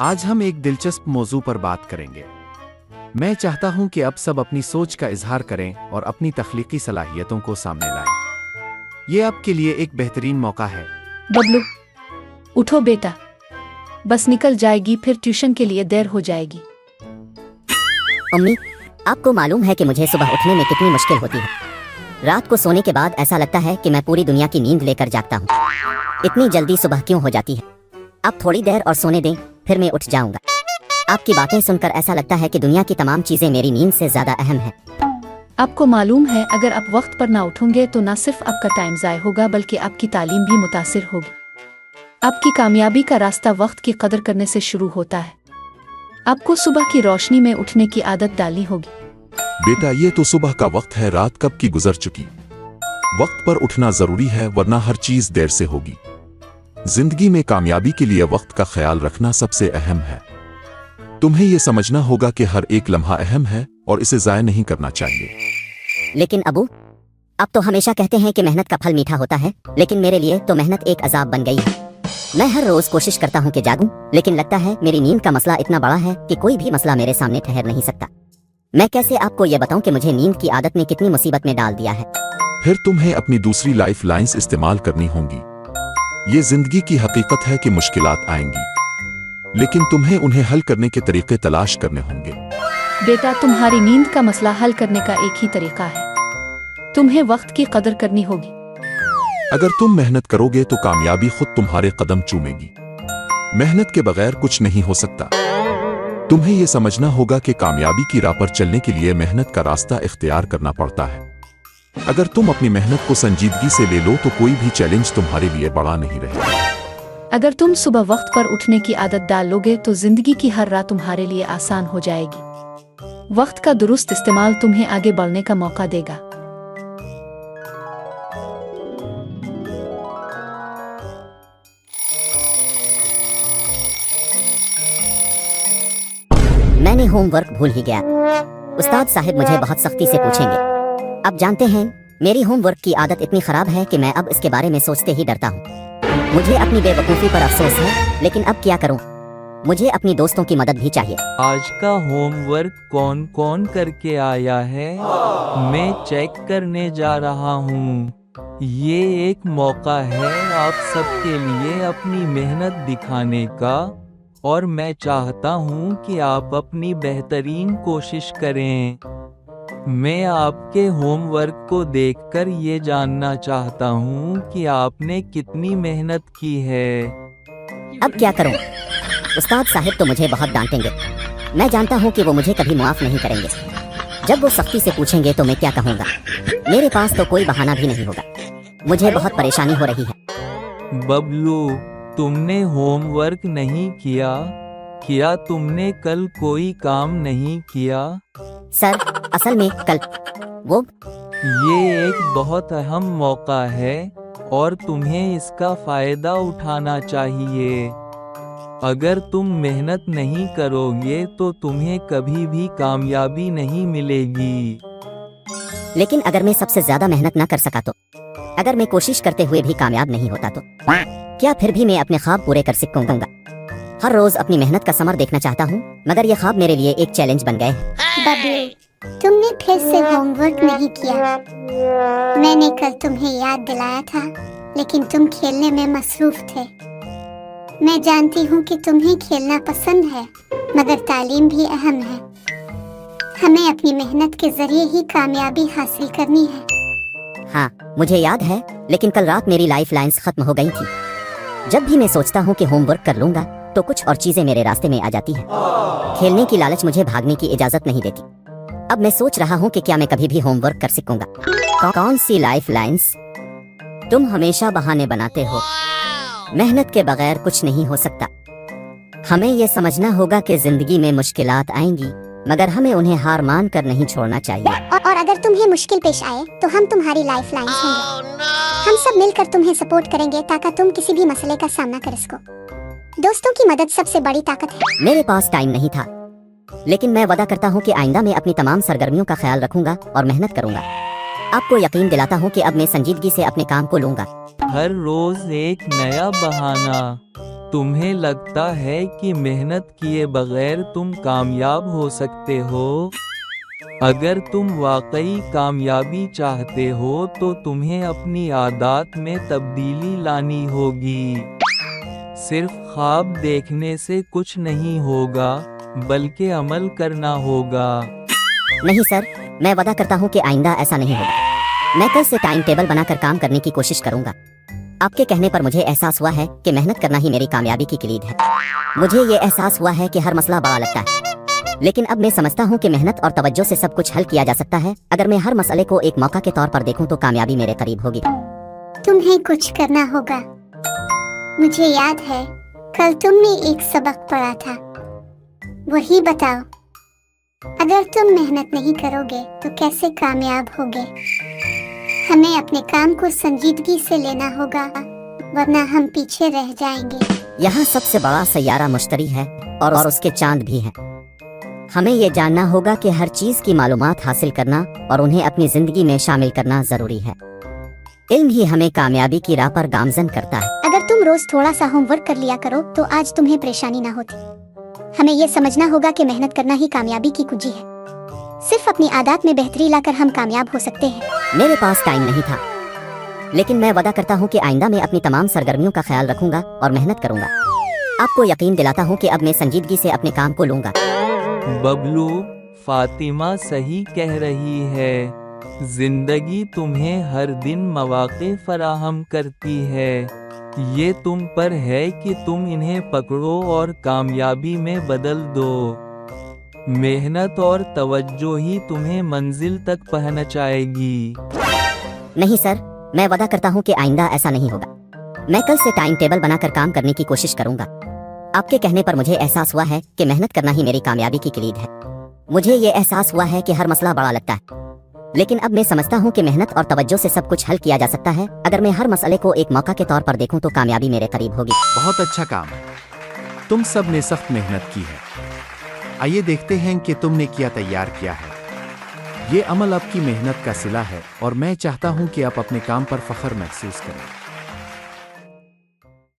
आज हम एक दिलचस्प मौजू पर बात करेंगे। मैं चाहता हूं कि अब सब अपनी सोच का इजहार करें और अपनी तख्लीकी सलाहियतों को सामने लाएं। ये आपके लिए एक बेहतरीन मौका है। बबलू, उठो बेटा, बस निकल जाएगी, फिर ट्यूशन के लिए देर हो जाएगी। अम्मी, आपको मालूम है कि मुझे सुबह उठने में कितनी मुश्किल होती है। रात को सोने के बाद ऐसा लगता है कि मैं पूरी दुनिया की नींद लेकर जागता हूँ। इतनी जल्दी सुबह क्यों हो जाती है? आप थोड़ी देर और सोने दें, फिर मैं उठ जाऊंगा। आपकी बातें सुनकर ऐसा लगता है कि दुनिया की तमाम चीजें मेरी नींद से ज्यादा अहम है। आपको मालूम है, अगर आप वक्त पर ना उठोगे तो न सिर्फ आपका टाइम ज़ाय होगा बल्कि आपकी तालीम भी मुतासिर होगी। आपकी कामयाबी का रास्ता वक्त की कदर करने से शुरू होता है। आपको सुबह की रोशनी में उठने की आदत डालनी होगी। बेटा, ये तो सुबह का वक्त है, रात कब की गुजर चुकी। वक्त पर उठना जरूरी है, वरना हर चीज देर से होगी। जिंदगी में कामयाबी के लिए वक्त का ख्याल रखना सबसे अहम है। तुम्हें यह समझना होगा कि हर एक लम्हा अहम है और इसे जाया नहीं करना चाहिए। लेकिन अबू, आप तो हमेशा कहते हैं कि मेहनत का फल मीठा होता है, लेकिन मेरे लिए तो मेहनत एक अजाब बन गई है। मैं हर रोज कोशिश करता हूँ कि जागूं, लेकिन लगता है मेरी नींद का मसला इतना बड़ा है कि कोई भी मसला मेरे सामने ठहर नहीं सकता। मैं कैसे आपको ये बताऊं कि मुझे नींद की आदत ने कितनी मुसीबत में डाल दिया है। फिर तुम्हें अपनी दूसरी लाइफ लाइन्स इस्तेमाल करनी होंगी। ये जिंदगी की हकीकत है कि मुश्किलात आएंगी, लेकिन तुम्हें उन्हें हल करने के तरीके तलाश करने होंगे। बेटा, तुम्हारी नींद का मसला हल करने का एक ही तरीका है, तुम्हें वक्त की कदर करनी होगी। अगर तुम मेहनत करोगे तो कामयाबी खुद तुम्हारे कदम चूमेगी। मेहनत के बगैर कुछ नहीं हो सकता। तुम्हें यह समझना होगा कि कामयाबी की राह पर चलने के लिए मेहनत का रास्ता इख्तियार करना पड़ता है। अगर तुम अपनी मेहनत को संजीदगी से ले लो तो कोई भी चैलेंज तुम्हारे लिए बड़ा नहीं रहेगा। अगर तुम सुबह वक्त पर उठने की आदत डाल लोगे तो जिंदगी की हर राह तुम्हारे लिए आसान हो जाएगी। वक्त का दुरुस्त इस्तेमाल तुम्हें आगे बढ़ने का मौका देगा। मैंने होमवर्क भूल ही गया। उस्ताद साहिब मुझे बहुत सख्ती से पूछेंगे। अब जानते हैं, मेरी होमवर्क की आदत इतनी खराब है कि मैं अब इसके बारे में सोचते ही डरता हूँ। मुझे अपनी बेवकूफ़ी पर अफसोस है, लेकिन अब क्या करूँ? मुझे अपनी दोस्तों की मदद भी चाहिए। आज का होमवर्क कौन कौन करके आया है? मैं चेक करने जा रहा हूँ। ये एक मौका है आप सबके लिए अपनी मेहनत दिखाने का, और मैं चाहता हूँ कि आप अपनी बेहतरीन कोशिश करें। मैं आपके होमवर्क को देखकर ये जानना चाहता हूँ कि आपने कितनी मेहनत की है। अब क्या करूँ? उस्ताद साहिब तो मुझे बहुत डांटेंगे। मैं जानता हूँ कि वो मुझे कभी माफ़ नहीं करेंगे। जब वो सख्ती से पूछेंगे तो मैं क्या कहूँगा? मेरे पास तो कोई बहाना भी नहीं होगा। मुझे बहुत परेशानी हो रही है। बबलू, तुमने होमवर्क नहीं किया? क्या तुमने कल कोई काम नहीं किया? सर, असल में कल वो ये एक बहुत अहम मौका है और तुम्हें इसका फायदा उठाना चाहिए। अगर तुम मेहनत नहीं करोगे तो तुम्हें कभी भी कामयाबी नहीं मिलेगी। लेकिन अगर मैं सबसे ज्यादा मेहनत न कर सका तो? अगर मैं कोशिश करते हुए भी कामयाब नहीं होता तो? क्या फिर भी मैं अपने ख्वाब पूरे कर सकूंगा? हर रोज अपनी मेहनत का समर देखना चाहता हूँ, मगर ये ख्वाब मेरे लिए एक चैलेंज बन गए। बबलू, तुमने फिर से होमवर्क नहीं किया। मैंने कल तुम्हें याद दिलाया था, लेकिन तुम खेलने में मसरूफ थे। मैं जानती हूँ कि तुम्हें खेलना पसंद है, मगर तालीम भी अहम है। हमें अपनी मेहनत के जरिए ही कामयाबी हासिल करनी है। हाँ, मुझे याद है, लेकिन कल रात मेरी लाइफ लाइन्स खत्म हो गई थी। जब भी मैं सोचता हूँ कि होमवर्क कर लूंगा तो कुछ और चीजें मेरे रास्ते में आ जाती हैं। खेलने की लालच मुझे भागने की इजाजत नहीं देती। अब मैं सोच रहा हूँ कि क्या मैं कभी भी होमवर्क कर सकूंगा। कौन सी लाइफ लाइन्स? तुम हमेशा बहाने बनाते हो। मेहनत के बगैर कुछ नहीं हो सकता। हमें ये समझना होगा कि जिंदगी में मुश्किलात आएंगी, मगर हमें उन्हें हार मान कर नहीं छोड़ना चाहिए। और अगर तुम्हें मुश्किल पेश आए तो हम तुम्हारी लाइफ लाइन्स होंगे। हम सब मिलकर तुम्हें सपोर्ट करेंगे ताकि तुम किसी भी मसले का सामना कर सको। दोस्तों की मदद सबसे बड़ी ताकत है। मेरे पास टाइम नहीं था, लेकिन मैं वादा करता हूँ कि आइंदा मैं अपनी तमाम सरगर्मियों का ख्याल रखूंगा और मेहनत करूंगा। आपको यकीन दिलाता हूँ कि अब मैं संजीदगी से अपने काम को लूंगा। हर रोज एक नया बहाना। तुम्हें लगता है कि मेहनत किए बगैर तुम कामयाब हो सकते हो? अगर तुम वाकई कामयाबी चाहते हो तो तुम्हें अपनी आदत में तब्दीली लानी होगी। सिर्फ ख्वाब देखने से कुछ नहीं होगा, बल्कि अमल करना होगा। नहीं सर, मैं वादा करता हूँ कि आइंदा ऐसा नहीं होगा। मैं कल से टाइम टेबल बनाकर काम करने की कोशिश करूंगा। आपके कहने पर मुझे एहसास हुआ है कि मेहनत करना ही मेरी कामयाबी की किलीद है। मुझे ये एहसास हुआ है कि हर मसला बड़ा लगता है, लेकिन अब मैं समझता हूँ कि मेहनत और तवज्जो से सब कुछ हल किया जा सकता है। अगर मैं हर मसले को एक मौका के तौर पर देखूँ तो कामयाबी मेरे करीब होगी। तुम्हें कुछ करना होगा। मुझे याद है कल तुमने एक सबक पढ़ा था, वही बताओ। अगर तुम मेहनत नहीं करोगे तो कैसे कामयाब होगे? हमें अपने काम को संजीदगी से लेना होगा, वरना हम पीछे रह जाएंगे। यहाँ सबसे बड़ा सैयारा मुश्तरी है और उसके चांद भी हैं। हमें ये जानना होगा कि हर चीज की मालूमात हासिल करना और उन्हें अपनी जिंदगी में शामिल करना जरूरी है। इल्म ही हमें कामयाबी की राह पर गामजन करता है। अगर तुम रोज थोड़ा सा होमवर्क कर लिया करो तो आज तुम्हें परेशानी ना होती। हमें ये समझना होगा कि मेहनत करना ही कामयाबी की कुंजी है। सिर्फ अपनी आदत में बेहतरी लाकर हम कामयाब हो सकते हैं। मेरे पास टाइम नहीं था, लेकिन मैं वादा करता हूँ कि आइंदा मैं अपनी तमाम सरगर्मियों का ख्याल रखूंगा और मेहनत करूंगा। आपको यकीन दिलाता हूँ कि अब मैं संजीदगी से अपने काम को लूंगा। बबलू, फातिमा सही कह रही है। जिंदगी तुम्हें हर दिन मौके फराहम करती है। ये तुम पर है कि तुम इन्हें पकड़ो और कामयाबी में बदल दो। मेहनत और तवज्जो ही तुम्हें मंजिल तक पहुंचाएगी। नहीं सर, मैं वादा करता हूँ कि आइंदा ऐसा नहीं होगा। मैं कल से टाइम टेबल बनाकर काम करने की कोशिश करूंगा। आपके कहने पर मुझे एहसास हुआ है कि मेहनत करना ही मेरी कामयाबी की किलीद है। मुझे ये एहसास हुआ है कि हर मसला बड़ा लगता है, लेकिन अब मैं समझता हूँ कि मेहनत और तवज्जो से सब कुछ हल किया जा सकता है। अगर मैं हर मसले को एक मौका के तौर पर देखूँ तो कामयाबी मेरे करीब होगी। बहुत अच्छा काम। तुम सब ने सख्त मेहनत की है। आइए देखते हैं कि तुमने क्या तैयार किया है। ये अमल आपकी मेहनत का सिला है और मैं चाहता हूँ कि आप अपने काम पर फख्र महसूस करें।